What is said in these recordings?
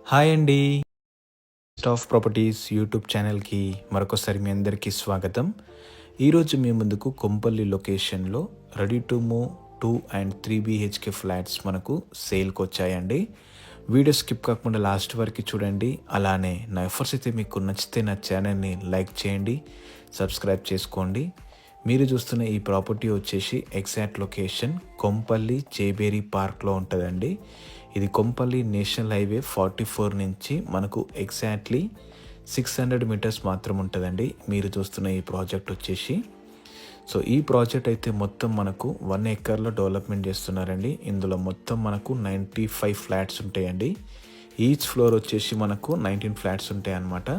Hi అండి. Staff properties YouTube ఛానల్కి మరొకసారి మీ అందరికీ స్వాగతం. ఈరోజు మీ ముందుకు కొంపల్లి లొకేషన్లో ready to move 2 and 3 BHK flats మనకు సేల్కి వచ్చాయండి. వీడియో స్కిప్ కాకుండా లాస్ట్ వరకు చూడండి. అలానే నా ఎఫర్ట్స్ అయితే మీకు నచ్చితే నా ఛానల్ని లైక్ చేయండి, సబ్స్క్రైబ్ చేసుకోండి. మీరు చూస్తున్న ఈ ప్రాపర్టీ వచ్చేసి ఎగ్జాక్ట్ లొకేషన్ కొంపల్లి జేబేరి పార్క్లో ఉంటుందండి. ఇది కొంపల్లి నేషనల్ హైవే 44 నుంచి మనకు ఎగ్జాక్ట్లీ 600 మీటర్స్ మాత్రం ఉంటుందండి. మీరు చూస్తున్న ఈ ప్రాజెక్ట్ వచ్చేసి సో ఈ ప్రాజెక్ట్ అయితే మొత్తం మనకు 1 ఎకర్లో డెవలప్మెంట్ చేస్తున్నారండి. ఇందులో మొత్తం మనకు 95 ఫ్లాట్స్ ఉంటాయండి. ఈచ్ ఫ్లోర్ వచ్చేసి మనకు 19 ఫ్లాట్స్ ఉంటాయి అన్నమాట.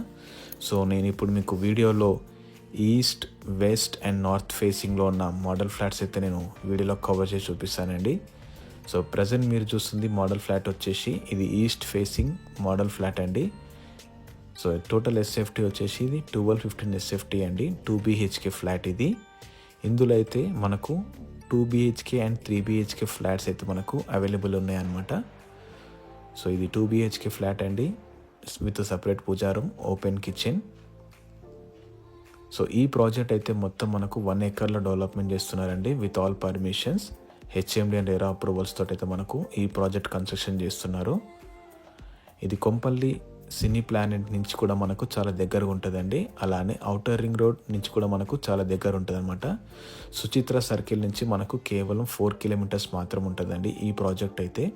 సో నేను ఇప్పుడు మీకు వీడియోలో ఈస్ట్, వెస్ట్ అండ్ నార్త్ ఫేసింగ్లో ఉన్న మోడల్ ఫ్లాట్స్ అయితే నేను వీడియోలో కవర్ చేసి చూపిస్తానండి. సో ప్రజెంట్ మీరు చూస్తుంది మోడల్ ఫ్లాట్ వచ్చేసి ఇది ఈస్ట్ ఫేసింగ్ మోడల్ ఫ్లాట్ అండి. సో టోటల్ ఎస్ఎఫ్టీ వచ్చేసి ఇది 1215 ఎస్ఎఫ్టీ అండి. 2 BHK ఫ్లాట్ ఇది. ఇందులో అయితే మనకు 2 BHK అండ్ 3 BHK ఫ్లాట్స్ అయితే మనకు అవైలబుల్ ఉన్నాయన్నమాట. సో ఇది 2 BHK ఫ్లాట్ అండి with separate puja room, open kitchen. So ఈ ప్రాజెక్ట్ అయితే మొత్తం మనకు 1 ఎకర్లో డెవలప్మెంట్ చేస్తున్నారండి with all permissions, HMD and RERA approvals తోటి అయితే మనకు ఈ ప్రాజెక్ట్ కన్స్ట్రక్షన్ చేస్తున్నారు. ఇది కొంపల్లి సినీ ప్లానెట్ నుంచి కూడా మనకు చాలా దగ్గరగా ఉంటుందండి. అలానే ఔటర్ రింగ్ రోడ్ నుంచి కూడా మనకు చాలా దగ్గర ఉంటుంది అనమాట. సుచిత్ర సర్కిల్ నుంచి మనకు కేవలం 4 కిలోమీటర్స్ మాత్రం ఉంటుందండి ఈ ప్రాజెక్ట్ అయితే.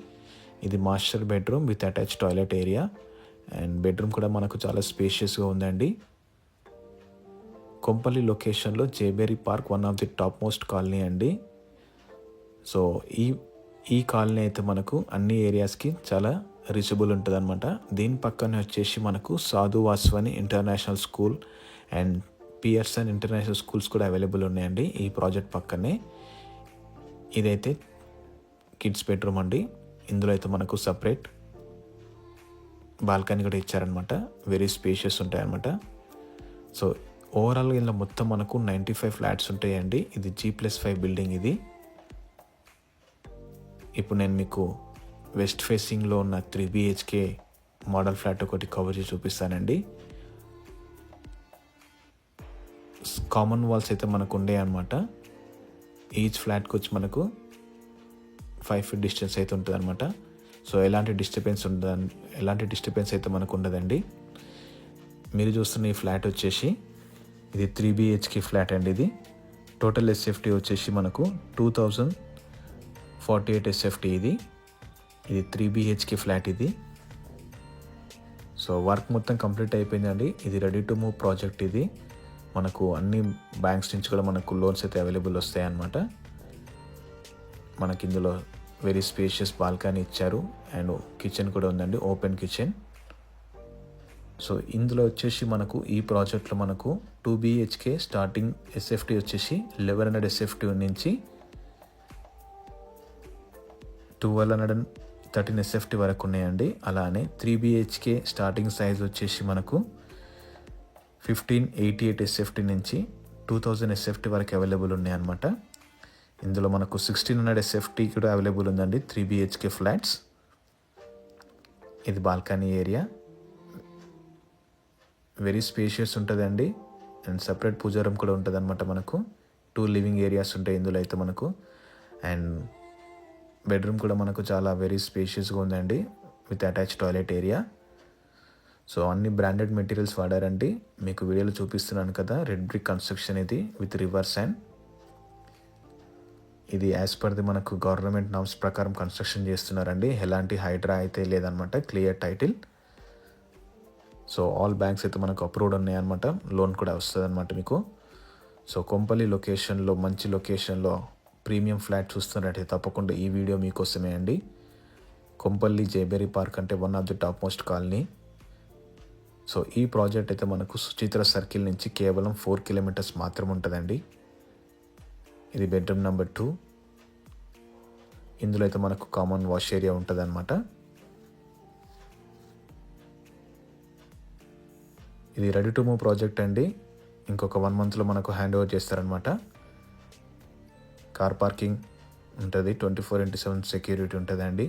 ఇది master bedroom with attach toilet area and bedroom కూడా మనకు చాలా స్పేషియస్గా ఉందండి. కొంపల్లి లొకేషన్లో జేబేరి park one of the top most colony అండి. సో ఈ కాలనీ అయితే మనకు అన్ని ఏరియాస్కి చాలా రీచబుల్ ఉంటుంది అనమాట. దీని పక్కనే వచ్చేసి మనకు సాధు Vaswani international school and Pearson international schools కూడా అవైలబుల్ ఉన్నాయండి ఈ ప్రాజెక్ట్ పక్కనే. ఇదైతే కిడ్స్ బెడ్రూమ్ అండి. ఇందులో అయితే మనకు సపరేట్ బాల్కనీ కూడా ఇచ్చారనమాట. వెరీ స్పేషియస్ ఉంటాయి అనమాట. సో ఓవరాల్గా ఇందులో మొత్తం మనకు 95 ఫ్లాట్స్ ఉంటాయండి. ఇది G+5 బిల్డింగ్ ఇది. ఇప్పుడు నేను మీకు వెస్ట్ ఫేసింగ్లో ఉన్న 3 BHK మోడల్ ఫ్లాట్ ఒకటి కవర్ చేసి చూపిస్తానండి. కామన్ వాల్స్ అయితే మనకు ఉండే అనమాట. ఈచ్ ఫ్లాట్కి వచ్చి మనకు 5 feet డిస్టెన్స్ అయితే ఉంటుంది అనమాట. సో ఎలాంటి డిస్టర్బెన్స్ అయితే మనకు ఉండదండి. మీరు చూస్తున్న ఈ ఫ్లాట్ వచ్చేసి ఇది 3 BHK ఫ్లాట్ అండి. ఇది టోటల్ ఎస్ఎఫ్టీ వచ్చేసి మనకు 2048 ఎస్ఎఫ్టీ ఇది 3 BHK ఫ్లాట్ ఇది. సో వర్క్ మొత్తం కంప్లీట్ అయిపోయిందండి. ఇది రెడీ టు మూవ్ ప్రాజెక్ట్ ఇది. మనకు అన్ని బ్యాంక్స్ నుంచి కూడా మనకు లోన్స్ అయితే అవైలబుల్ వస్తాయి అన్నమాట. మనకి ఇందులో వెరీ స్పేషియస్ బాల్కనీ ఇచ్చారు అండ్ కిచెన్ కూడా ఉందండి, ఓపెన్ కిచెన్. సో ఇందులో వచ్చేసి మనకు ఈ ప్రాజెక్ట్లో మనకు 2 BHK స్టార్టింగ్ ఎస్ఎఫ్టీ వచ్చేసి 1100 ఎస్ఎఫ్టీ నుంచి 1213 ఎస్ఎఫ్టీ వరకు ఉన్నాయండి. అలానే 3 BHK స్టార్టింగ్ సైజ్ వచ్చేసి మనకు 1588 ఎస్ఎఫ్టీ నుంచి 2000 ఎస్ఎఫ్టీ వరకు అవైలబుల్ ఉన్నాయన్నమాట. ఇందులో మనకు 1600 ఎస్ఎఫ్టీ కూడా అవైలబుల్ ఉందండి 3 BHK ఫ్లాట్స్. ఇది బాల్కనీ ఏరియా, వెరీ స్పేషియస్ ఉంటుందండి అండ్ సపరేట్ పూజా రూమ్ కూడా ఉంటుంది అనమాట. మనకు 2 లివింగ్ ఏరియాస్ ఉంటాయి ఇందులో అయితే మనకు. అండ్ బెడ్రూమ్ కూడా మనకు చాలా వెరీ స్పేషియస్గా ఉందండి with attach toilet area. So అన్ని బ్రాండెడ్ మెటీరియల్స్ వాడారండి. మీకు వీడియోలో చూపిస్తున్నాను కదా, రెడ్ బ్రిక్ కన్స్ట్రక్షన్ ఇది విత్ రివర్స్ అండ్ ఇది యాజ్ పర్ ది మనకు గవర్నమెంట్ నామ్స్ ప్రకారం కన్స్ట్రక్షన్ చేస్తున్నారండి. ఎలాంటి హైడ్రా అయితే లేదనమాట, clear title. So all banks అయితే మనకు అప్రూవ్డ్ ఉన్నాయన్నమాట. లోన్ కూడా వస్తుంది అనమాట మీకు. సో కొంపల్లి లొకేషన్లో మంచి లొకేషన్లో ప్రీమియం ఫ్లాట్ చూస్తున్నట్టయితే తప్పకుండా ఈ వీడియో మీకోసమే అండి. కొంపల్లి జేబేరి పార్క్ అంటే one of the top most colony. So ఈ ప్రాజెక్ట్ అయితే మనకు సుచిత్ర సర్కిల్ నుంచి కేవలం 4 కిలోమీటర్స్ మాత్రం ఉంటుందండి. ఇది బెడ్రూమ్ నెంబర్ 2. ఇందులో అయితే మనకు కామన్ వాష్ ఏరియా ఉంటుంది అనమాట. ఇది రెడీ టు మూవ్ ప్రాజెక్ట్ అండి. ఇంకొక 1 monthలో మనకు హ్యాండ్ ఓవర్ చేస్తారనమాట. కార్ పార్కింగ్ ఉంటుంది, 24/7 సెక్యూరిటీ ఉంటుందండి,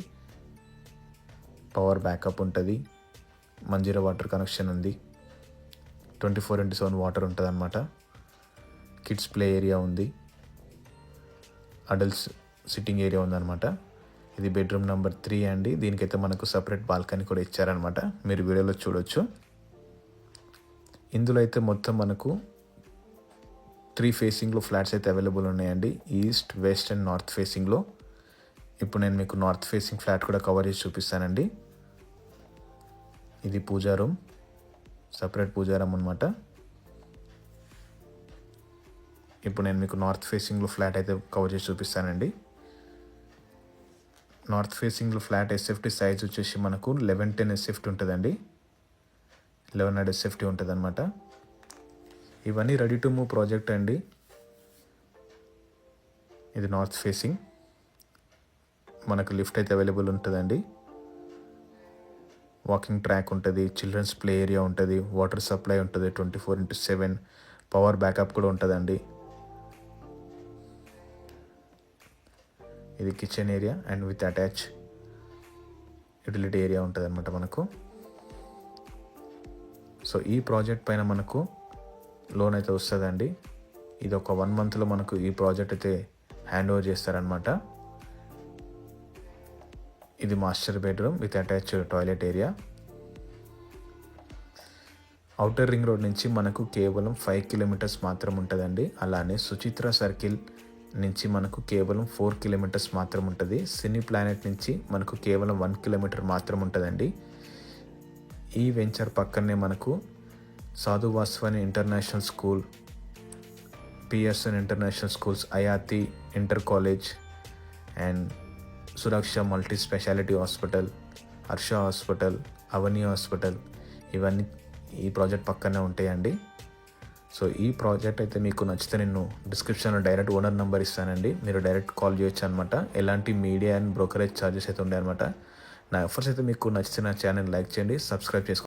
పవర్ బ్యాకప్ ఉంటుంది, మంజీరా వాటర్ కనెక్షన్ ఉంది. 24/7 వాటర్ ఉంటుంది అనమాట. కిడ్స్ ప్లే ఏరియా ఉంది. అడల్ట్స్ సిట్టింగ్ ఏరియా ఉందన్నమాట. ఇది బెడ్రూమ్ నెంబర్ 3 అండి. దీనికైతే మనకు సపరేట్ బాల్కనీ కూడా ఇచ్చారనమాట. మీరు వీడియోలో చూడొచ్చు. ఇందులో అయితే మొత్తం మనకు 3 ఫేసింగ్లో ఫ్లాట్స్ అయితే అవైలబుల్ ఉన్నాయండి. ఈస్ట్, వెస్ట్ అండ్ నార్త్ ఫేసింగ్లో. ఇప్పుడు నేను మీకు నార్త్ ఫేసింగ్ ఫ్లాట్ కూడా కవర్ చేసి చూపిస్తానండి. ఇది పూజా రూమ్, సపరేట్ పూజా రూమ్ అనమాట. ఇప్పుడు నేను మీకు నార్త్ ఫేసింగ్లో ఫ్లాట్ అయితే కవర్ చేసి చూపిస్తానండి. నార్త్ ఫేసింగ్లో ఫ్లాట్ ఎస్ఎఫ్టీ సైజ్ వచ్చేసి మనకు 1110 ఎస్ఎఫ్టీ ఉంటుందండి. 1100 ఎస్ఎఫ్టీ ఉంటుంది అనమాట. ఇవన్నీ రెడీ టు మూవ్ ప్రాజెక్ట్ అండి. ఇది నార్త్ ఫేసింగ్. మనకు లిఫ్ట్ అయితే అవైలబుల్ ఉంటుందండి. వాకింగ్ ట్రాక్ ఉంటుంది, చిల్డ్రన్స్ ప్లే ఏరియా ఉంటుంది, వాటర్ సప్లై ఉంటుంది, 24/7 పవర్ బ్యాకప్ కూడా ఉంటుందండి. ఇది kitchen area and with attach utility area ఉంటుంది అనమాట మనకు. సో ఈ ప్రాజెక్ట్ పైన మనకు లోన్ అయితే వస్తుందండి. ఇది ఒక 1 మంత్లో మనకు ఈ ప్రాజెక్ట్ అయితే హ్యాండ్ ఓవర్ చేస్తారనమాట. ఇది master bedroom with attach toilet area. Outer ring road నుంచి మనకు కేవలం 5 కిలోమీటర్స్ మాత్రం ఉంటుందండి. అలానే సుచిత్ర సర్కిల్ నుంచి మనకు కేవలం 4 కిలోమీటర్స్ మాత్రం ఉంటుంది. సినీ ప్లానెట్ నుంచి మనకు కేవలం 1 కిలోమీటర్ మాత్రం ఉంటుందండి. ఈ వెంచర్ పక్కనే మనకు సాధు Vaswani international school, PSN international schools, IRT inter college and Suraksha multi speciality hospital, Harsha hospital, Avani hospital ఇవన్నీ ఈ ప్రాజెక్ట్ పక్కనే ఉంటాయండి. సో ఈ ప్రాజెక్ట్ అయితే మీకు నచ్చితే నేను డిస్క్రిప్షన్లో డైరెక్ట్ ఓనర్ నెంబర్ ఇస్తానండి. మీరు డైరెక్ట్ కాల్ చేయొచ్చు అనమాట. ఎలాంటి మీడియా అండ్ బ్రోకరేజ్ ఛార్జెస్ అయితే ఉంటాయన్నమాట. నా ఆఫర్స్ అయితే మీకు నచ్చితే నా ఛానల్ లైక్ చేయండి, సబ్స్క్రైబ్ చేసుకోండి.